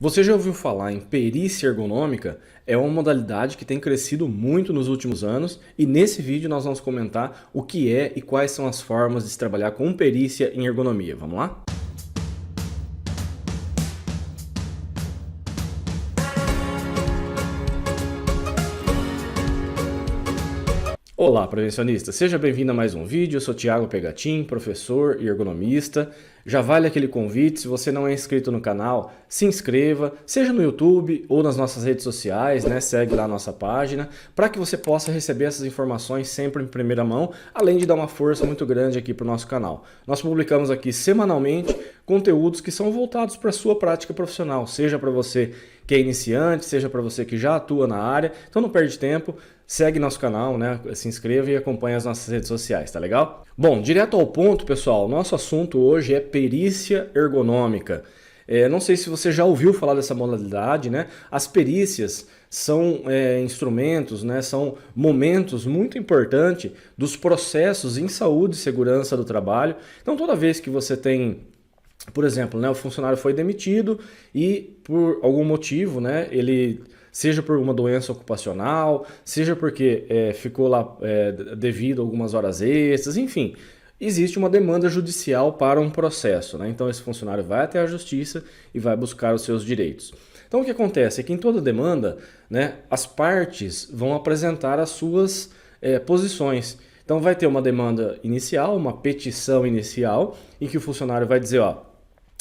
Você já ouviu falar em perícia ergonômica? É uma modalidade que tem crescido muito nos últimos anos e nesse vídeo nós vamos comentar o que é e quais são as formas de se trabalhar com perícia em ergonomia. Vamos lá? Olá, prevencionista! Seja bem-vindo a mais um vídeo. Eu sou Thiago Pegatin, professor e ergonomista. Já vale aquele convite, se você não é inscrito no canal, se inscreva, seja no YouTube ou nas nossas redes sociais, né? Segue lá a nossa página, para que você possa receber essas informações sempre em primeira mão, além de dar uma força muito grande aqui para o nosso canal. Nós publicamos aqui semanalmente conteúdos que são voltados para a sua prática profissional, seja para você que é iniciante, seja para você que já atua na área, então não perde tempo. Segue nosso canal, né? Se inscreva e acompanhe as nossas redes sociais, tá legal? Bom, direto ao ponto, pessoal, nosso assunto hoje é perícia ergonômica. Não sei se você já ouviu falar dessa modalidade, né? As perícias são instrumentos, né? São momentos muito importantes dos processos em saúde e segurança do trabalho. Então, toda vez que você tem, por exemplo, né, o funcionário foi demitido e por algum motivo, né, ele seja por uma doença ocupacional, seja porque ficou lá devido a algumas horas extras, enfim, existe uma demanda judicial para um processo, né? Então esse funcionário vai até a justiça e vai buscar os seus direitos. Então o que acontece é que em toda demanda, né, as partes vão apresentar as suas posições. Então vai ter uma demanda inicial, uma petição inicial, em que o funcionário vai dizer, ó,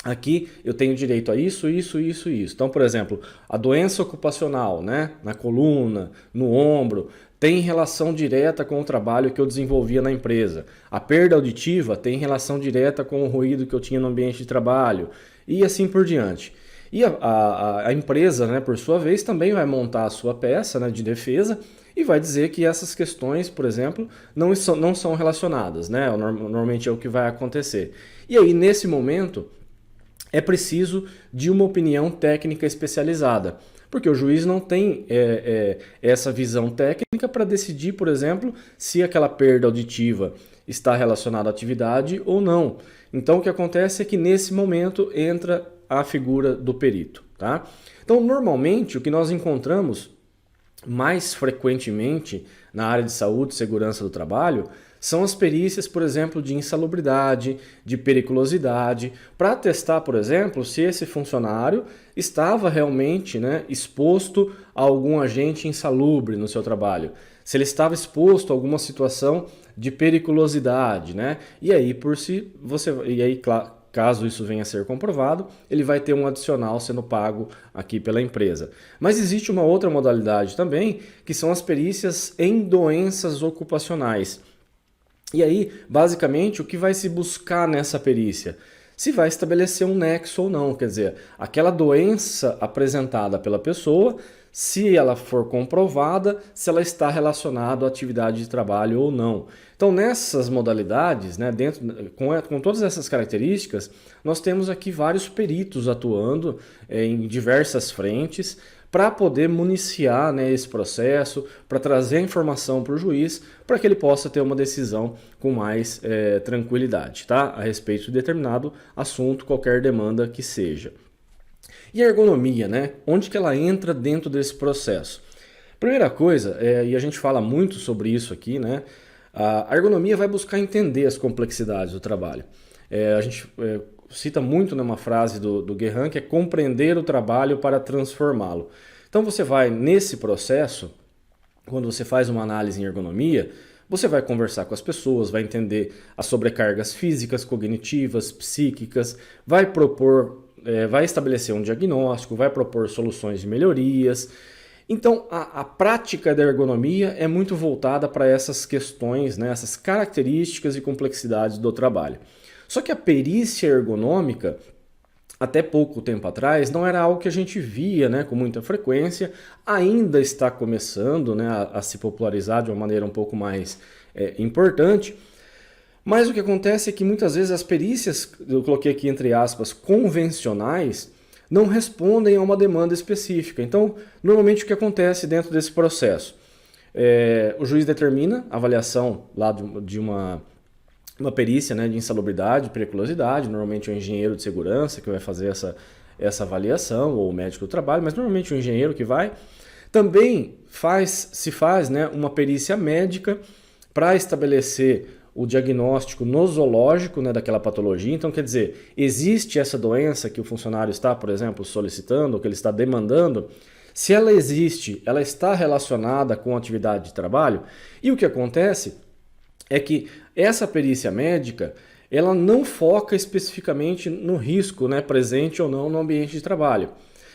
aqui eu tenho direito a isso, isso, isso, isso. Então, por exemplo, a doença ocupacional, né, na coluna, no ombro, tem relação direta com o trabalho que eu desenvolvia na empresa. A perda auditiva tem relação direta com o ruído que eu tinha no ambiente de trabalho e assim por diante. E a empresa, né, por sua vez, também vai montar a sua peça, né, de defesa e vai dizer que essas questões, por exemplo, não são relacionadas, né? Normalmente é o que vai acontecer. E aí, nesse momento, é preciso de uma opinião técnica especializada, porque o juiz não tem essa visão técnica para decidir, por exemplo, se aquela perda auditiva está relacionada à atividade ou não. Então o que acontece é que nesse momento entra a figura do perito, tá? Então normalmente o que nós encontramos mais frequentemente na área de saúde e segurança do trabalho são as perícias, por exemplo, de insalubridade, de periculosidade, para testar, por exemplo, se esse funcionário estava realmente, né, exposto a algum agente insalubre no seu trabalho, se ele estava exposto a alguma situação de periculosidade, né? E aí, caso isso venha a ser comprovado, ele vai ter um adicional sendo pago aqui pela empresa. Mas existe uma outra modalidade também, que são as perícias em doenças ocupacionais. E aí, basicamente, o que vai se buscar nessa perícia? Se vai estabelecer um nexo ou não, quer dizer, aquela doença apresentada pela pessoa, se ela for comprovada, se ela está relacionada à atividade de trabalho ou não. Então, nessas modalidades, né, com todas essas características, nós temos aqui vários peritos atuando em diversas frentes, para poder municiar, né, esse processo, para trazer a informação para o juiz, para que ele possa ter uma decisão com mais tranquilidade, tá? A respeito de determinado assunto, qualquer demanda que seja. E a ergonomia, né? Onde que ela entra dentro desse processo? Primeira coisa, e a gente fala muito sobre isso aqui, né? A ergonomia vai buscar entender as complexidades do trabalho. A gente cita muito numa frase do Guerrin, que é compreender o trabalho para transformá-lo. Então você vai, nesse processo, quando você faz uma análise em ergonomia, você vai conversar com as pessoas, vai entender as sobrecargas físicas, cognitivas, psíquicas, vai estabelecer um diagnóstico, vai propor soluções de melhorias. Então, a prática da ergonomia é muito voltada para essas questões, né, essas características e complexidades do trabalho. Só que a perícia ergonômica, até pouco tempo atrás, não era algo que a gente via, né, com muita frequência, ainda está começando, né, a se popularizar de uma maneira um pouco mais importante, mas o que acontece é que muitas vezes as perícias, eu coloquei aqui entre aspas, convencionais, não respondem a uma demanda específica. Então, normalmente o que acontece dentro desse processo? O juiz determina a avaliação lá de uma perícia, né, de insalubridade, periculosidade, normalmente é um engenheiro de segurança que vai fazer essa avaliação, ou o médico do trabalho, mas normalmente o engenheiro que vai. Também se faz, né, uma perícia médica para estabelecer o diagnóstico nosológico, né, daquela patologia. Então, quer dizer, existe essa doença que o funcionário está, por exemplo, solicitando, ou que ele está demandando. Se ela existe, ela está relacionada com a atividade de trabalho. E o que acontece é que essa perícia médica, ela não foca especificamente no risco, né, presente ou não no ambiente de trabalho.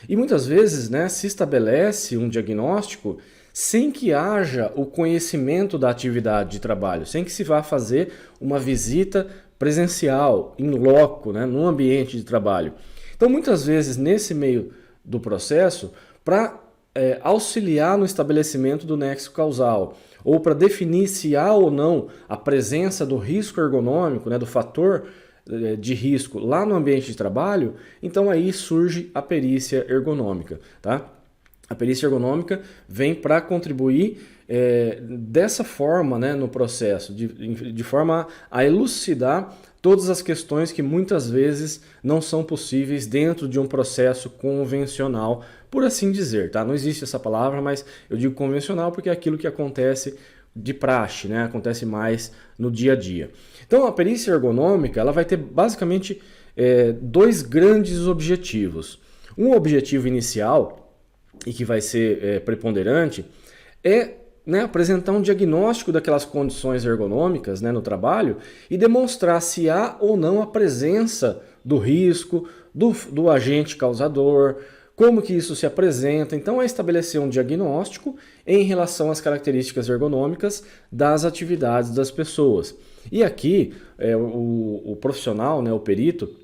E muitas vezes, né, se estabelece um diagnóstico sem que haja o conhecimento da atividade de trabalho, sem que se vá fazer uma visita presencial, in loco, né, no ambiente de trabalho. Então, muitas vezes, nesse meio do processo, para auxiliar no estabelecimento do nexo causal, ou para definir se há ou não a presença do risco ergonômico, né, do fator de risco lá no ambiente de trabalho, então aí surge a perícia ergonômica, tá? A perícia ergonômica vem para contribuir dessa forma, né, no processo, de forma a elucidar todas as questões que muitas vezes não são possíveis dentro de um processo convencional, por assim dizer, tá? Não existe essa palavra, mas eu digo convencional porque é aquilo que acontece de praxe, né? Acontece mais no dia a dia. Então, a perícia ergonômica ela vai ter basicamente dois grandes objetivos. Um objetivo inicial, e que vai ser preponderante, é, né, apresentar um diagnóstico daquelas condições ergonômicas, né, no trabalho e demonstrar se há ou não a presença do risco, do agente causador, como que isso se apresenta. Então é estabelecer um diagnóstico em relação às características ergonômicas das atividades das pessoas. E aqui o profissional, né, o perito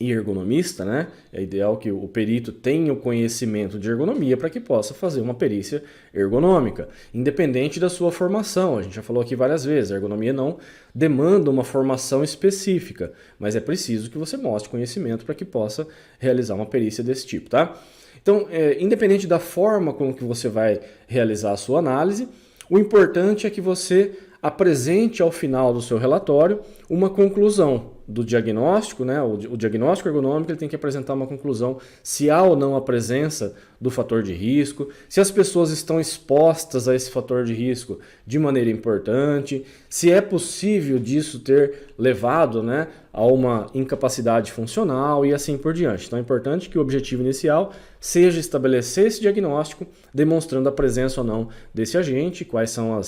e ergonomista, né, é ideal que o perito tenha o conhecimento de ergonomia para que possa fazer uma perícia ergonômica, independente da sua formação. A gente já falou aqui várias vezes, a ergonomia não demanda uma formação específica, mas é preciso que você mostre conhecimento para que possa realizar uma perícia desse tipo, tá? Então, independente da forma como que você vai realizar a sua análise, o importante é que você apresente ao final do seu relatório uma conclusão do diagnóstico, né? O diagnóstico ergonômico ele tem que apresentar uma conclusão se há ou não a presença do fator de risco, se as pessoas estão expostas a esse fator de risco de maneira importante, se é possível disso ter levado, né, a uma incapacidade funcional e assim por diante. Então é importante que o objetivo inicial seja estabelecer esse diagnóstico, demonstrando a presença ou não desse agente, quais são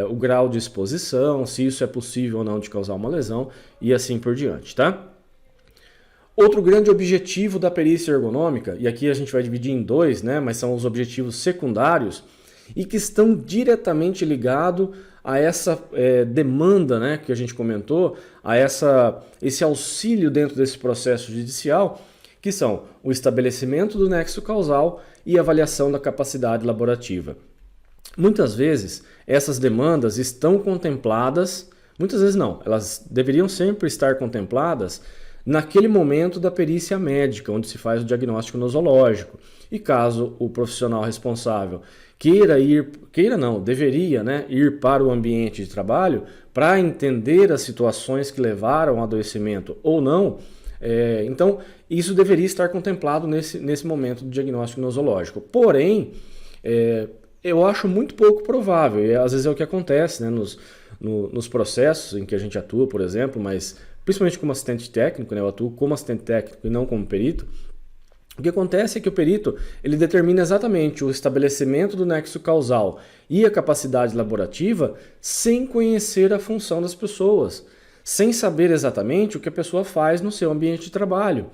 o grau de exposição, se isso é possível ou não de causar uma lesão e assim por diante, tá? Outro grande objetivo da perícia ergonômica, e aqui a gente vai dividir em dois, né, mas são os objetivos secundários e que estão diretamente ligados a essa demanda, né, que a gente comentou, a esse auxílio dentro desse processo judicial, que são o estabelecimento do nexo causal e a avaliação da capacidade laborativa. Muitas vezes essas demandas estão contempladas, muitas vezes não, elas deveriam sempre estar contempladas naquele momento da perícia médica, onde se faz o diagnóstico nosológico. E caso o profissional responsável deveria, né, ir para o ambiente de trabalho para entender as situações que levaram ao adoecimento ou não, então isso deveria estar contemplado nesse momento do diagnóstico nosológico. Porém, eu acho muito pouco provável, e às vezes é o que acontece, né, nos processos em que a gente atua, por exemplo, mas principalmente como assistente técnico, né, eu atuo como assistente técnico e não como perito. O que acontece é que o perito ele determina exatamente o estabelecimento do nexo causal e a capacidade laborativa sem conhecer a função das pessoas, sem saber exatamente o que a pessoa faz no seu ambiente de trabalho.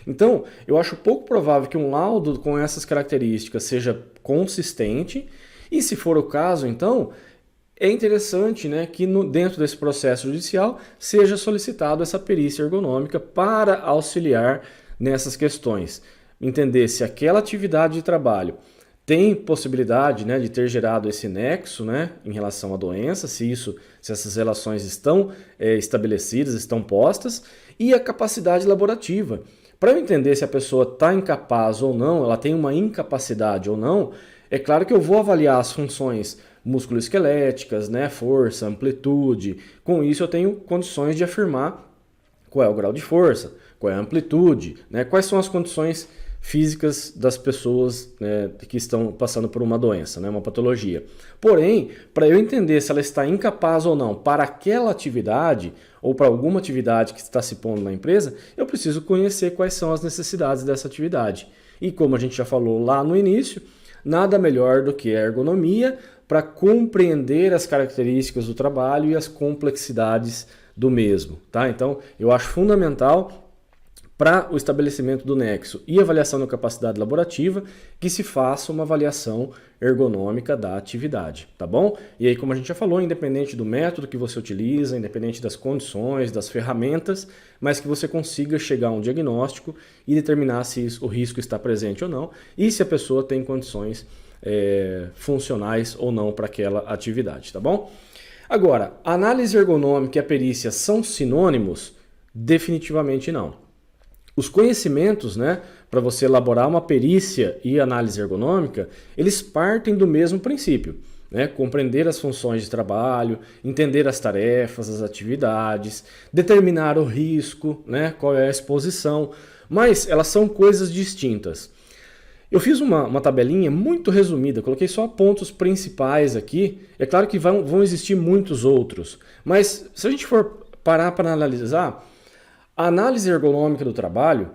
Então, eu acho pouco provável que um laudo com essas características seja consistente e, se for o caso, então, é interessante, né, que dentro desse processo judicial seja solicitado essa perícia ergonômica para auxiliar nessas questões. Entender se aquela atividade de trabalho tem possibilidade, né, de ter gerado esse nexo, né, em relação à doença, se essas relações estão estabelecidas, estão postas, e a capacidade laborativa. Para eu entender se a pessoa está incapaz ou não, ela tem uma incapacidade ou não, é claro que eu vou avaliar as funções musculoesqueléticas, né, força, amplitude. Com isso eu tenho condições de afirmar qual é o grau de força, qual é a amplitude, né? Quais são as condições físicas das pessoas, né, que estão passando por uma doença, né, uma patologia. Porém, para eu entender se ela está incapaz ou não para aquela atividade ou para alguma atividade que está se pondo na empresa, eu preciso conhecer quais são as necessidades dessa atividade. E como a gente já falou lá no início, nada melhor do que a ergonomia para compreender as características do trabalho e as complexidades do mesmo, tá? Então, eu acho fundamental para o estabelecimento do nexo e avaliação da capacidade laborativa, que se faça uma avaliação ergonômica da atividade, tá bom? E aí, como a gente já falou, independente do método que você utiliza, independente das condições, das ferramentas, mas que você consiga chegar a um diagnóstico e determinar se o risco está presente ou não e se a pessoa tem condições funcionais ou não para aquela atividade, tá bom? Agora, a análise ergonômica e a perícia são sinônimos? Definitivamente não. Os conhecimentos, né, para você elaborar uma perícia e análise ergonômica, eles partem do mesmo princípio, né? Compreender as funções de trabalho, entender as tarefas, as atividades, determinar o risco, né, qual é a exposição, mas elas são coisas distintas. Eu fiz uma tabelinha muito resumida, coloquei só pontos principais aqui. É claro que vão existir muitos outros, mas se a gente for parar para analisar, a análise ergonômica do trabalho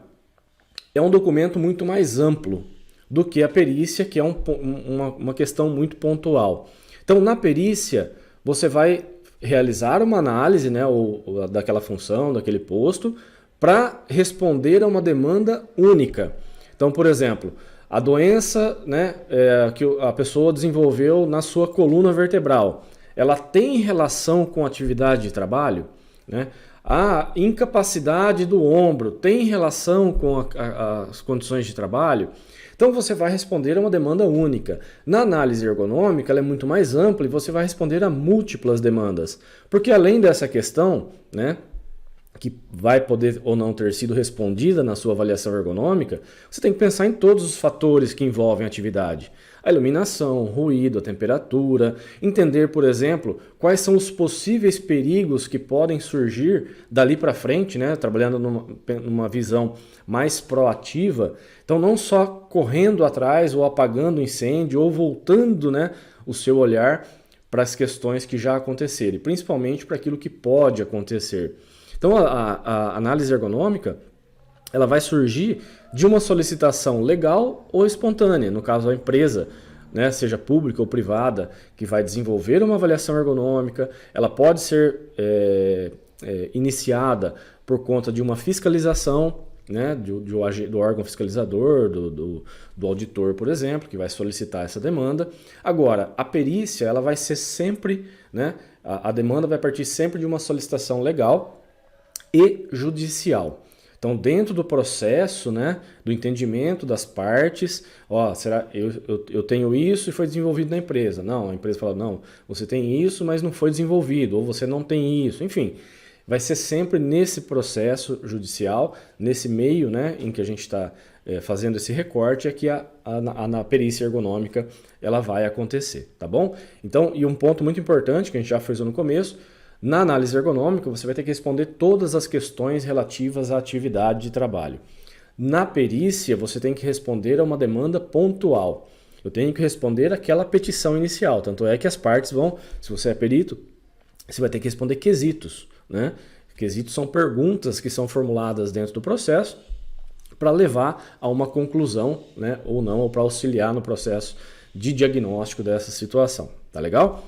é um documento muito mais amplo do que a perícia, que é uma questão muito pontual. Então, na perícia, você vai realizar uma análise, né, daquela função, daquele posto, para responder a uma demanda única. Então, por exemplo, a doença, né, que a pessoa desenvolveu na sua coluna vertebral, ela tem relação com a atividade de trabalho, né? A incapacidade do ombro tem relação com as condições de trabalho? Então você vai responder a uma demanda única. Na análise ergonômica ela é muito mais ampla e você vai responder a múltiplas demandas. Porque além dessa questão, né, que vai poder ou não ter sido respondida na sua avaliação ergonômica, você tem que pensar em todos os fatores que envolvem a atividade. A iluminação, o ruído, a temperatura, entender, por exemplo, quais são os possíveis perigos que podem surgir dali para frente, né, trabalhando numa visão mais proativa. Então, não só correndo atrás ou apagando o incêndio ou voltando, né, o seu olhar para as questões que já aconteceram, e principalmente para aquilo que pode acontecer. Então, a análise ergonômica ela vai surgir de uma solicitação legal ou espontânea, no caso a empresa, né, seja pública ou privada, que vai desenvolver uma avaliação ergonômica, ela pode ser iniciada por conta de uma fiscalização, né, do órgão fiscalizador, do auditor, por exemplo, que vai solicitar essa demanda. Agora, a perícia ela vai ser sempre, né, a demanda vai partir sempre de uma solicitação legal e judicial. Então, dentro do processo, né, do entendimento das partes, será eu tenho isso e foi desenvolvido na empresa. Não, a empresa fala, não, você tem isso, mas não foi desenvolvido, ou você não tem isso. Enfim, vai ser sempre nesse processo judicial, nesse meio, né, em que a gente está fazendo esse recorte, é que a perícia ergonômica ela vai acontecer, tá bom? Então, e um ponto muito importante que a gente já frisou no começo, na análise ergonômica, você vai ter que responder todas as questões relativas à atividade de trabalho. Na perícia, você tem que responder a uma demanda pontual. Eu tenho que responder aquela petição inicial. Tanto é que as partes vão, se você é perito, você vai ter que responder quesitos, né? Quesitos são perguntas que são formuladas dentro do processo para levar a uma conclusão, né, ou não, ou para auxiliar no processo de diagnóstico dessa situação. Tá legal?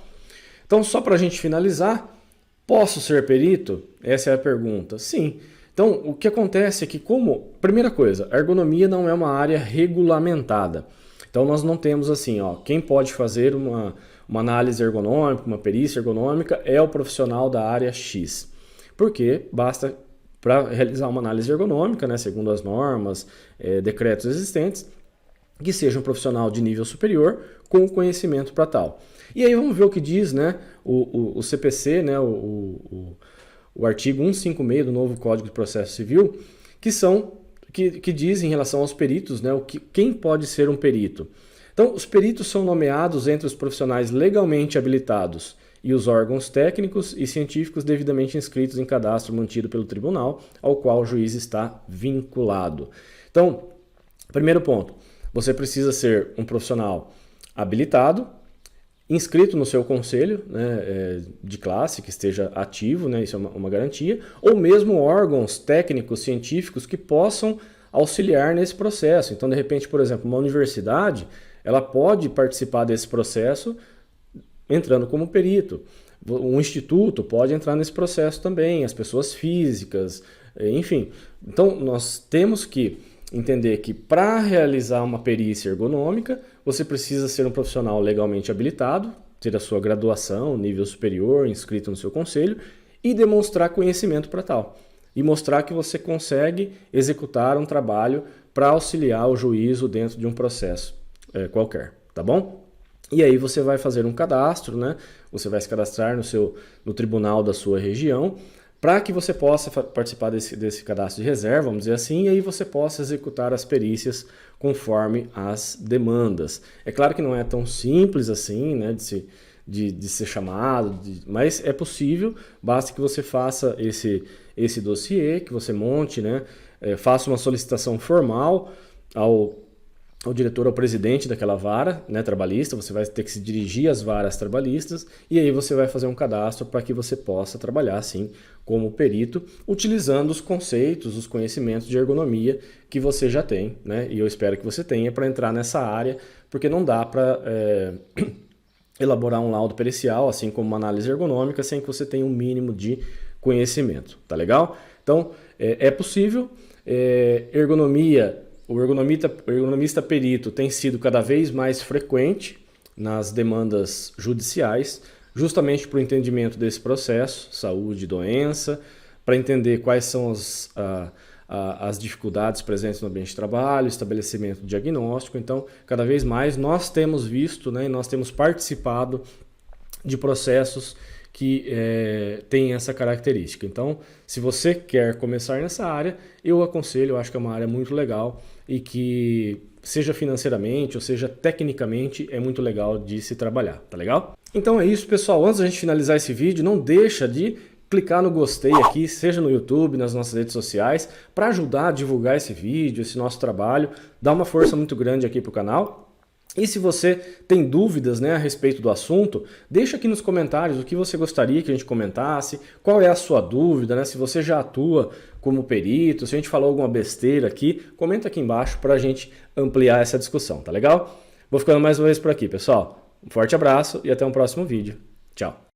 Então, só para a gente finalizar, posso ser perito? Essa é a pergunta. Sim. Então, o que acontece é que, primeira coisa, a ergonomia não é uma área regulamentada. Então, nós não temos assim, quem pode fazer uma análise ergonômica, uma perícia ergonômica é o profissional da área X. Porque basta, para realizar uma análise ergonômica, né, segundo as normas, decretos existentes, que seja um profissional de nível superior com conhecimento para tal. E aí vamos ver o que diz, né, o CPC, né, o artigo 156 do novo Código de Processo Civil, que diz em relação aos peritos, né, quem pode ser um perito. Então, os peritos são nomeados entre os profissionais legalmente habilitados e os órgãos técnicos e científicos devidamente inscritos em cadastro mantido pelo tribunal ao qual o juiz está vinculado. Então, primeiro ponto, você precisa ser um profissional habilitado, inscrito no seu conselho, né, de classe, que esteja ativo, né, isso é uma garantia, ou mesmo órgãos técnicos, científicos que possam auxiliar nesse processo. Então, de repente, por exemplo, uma universidade, ela pode participar desse processo entrando como perito. Um instituto pode entrar nesse processo também, as pessoas físicas, enfim. Então, nós temos que entender que para realizar uma perícia ergonômica, você precisa ser um profissional legalmente habilitado, ter a sua graduação, nível superior, inscrito no seu conselho e demonstrar conhecimento para tal. E mostrar que você consegue executar um trabalho para auxiliar o juízo dentro de um processo qualquer, tá bom? E aí você vai fazer um cadastro, né? Você vai se cadastrar no tribunal da sua região, para que você possa participar desse cadastro de reserva, vamos dizer assim, e aí você possa executar as perícias conforme as demandas. É claro que não é tão simples assim, né, de ser chamado, mas é possível, basta que você faça esse dossiê, que você monte, né, faça uma solicitação formal ao diretor, ao presidente daquela vara, né, trabalhista. Você vai ter que se dirigir às varas trabalhistas e aí você vai fazer um cadastro para que você possa trabalhar assim como perito, utilizando os conceitos, os conhecimentos de ergonomia que você já tem, né, e eu espero que você tenha para entrar nessa área, porque não dá para elaborar um laudo pericial, assim como uma análise ergonômica, sem que você tenha um mínimo de conhecimento, tá legal? Então, é possível, o ergonomista perito tem sido cada vez mais frequente nas demandas judiciais, justamente para o entendimento desse processo, saúde e doença, para entender quais são as dificuldades presentes no ambiente de trabalho, estabelecimento de diagnóstico. Então, cada vez mais nós temos visto, né, e nós temos participado de processos que tem essa característica. Então, se você quer começar nessa área, eu aconselho, eu acho que é uma área muito legal e que, seja financeiramente ou seja tecnicamente, é muito legal de se trabalhar, tá legal? Então é isso, pessoal. Antes da gente finalizar esse vídeo, não deixa de clicar no gostei aqui, seja no YouTube, nas nossas redes sociais, para ajudar a divulgar esse vídeo, esse nosso trabalho, dá uma força muito grande aqui para o canal. E se você tem dúvidas, né, a respeito do assunto, deixa aqui nos comentários o que você gostaria que a gente comentasse, qual é a sua dúvida, né, se você já atua como perito, se a gente falou alguma besteira aqui, comenta aqui embaixo para a gente ampliar essa discussão, tá legal? Vou ficando mais uma vez por aqui, pessoal. Um forte abraço e até um próximo vídeo. Tchau!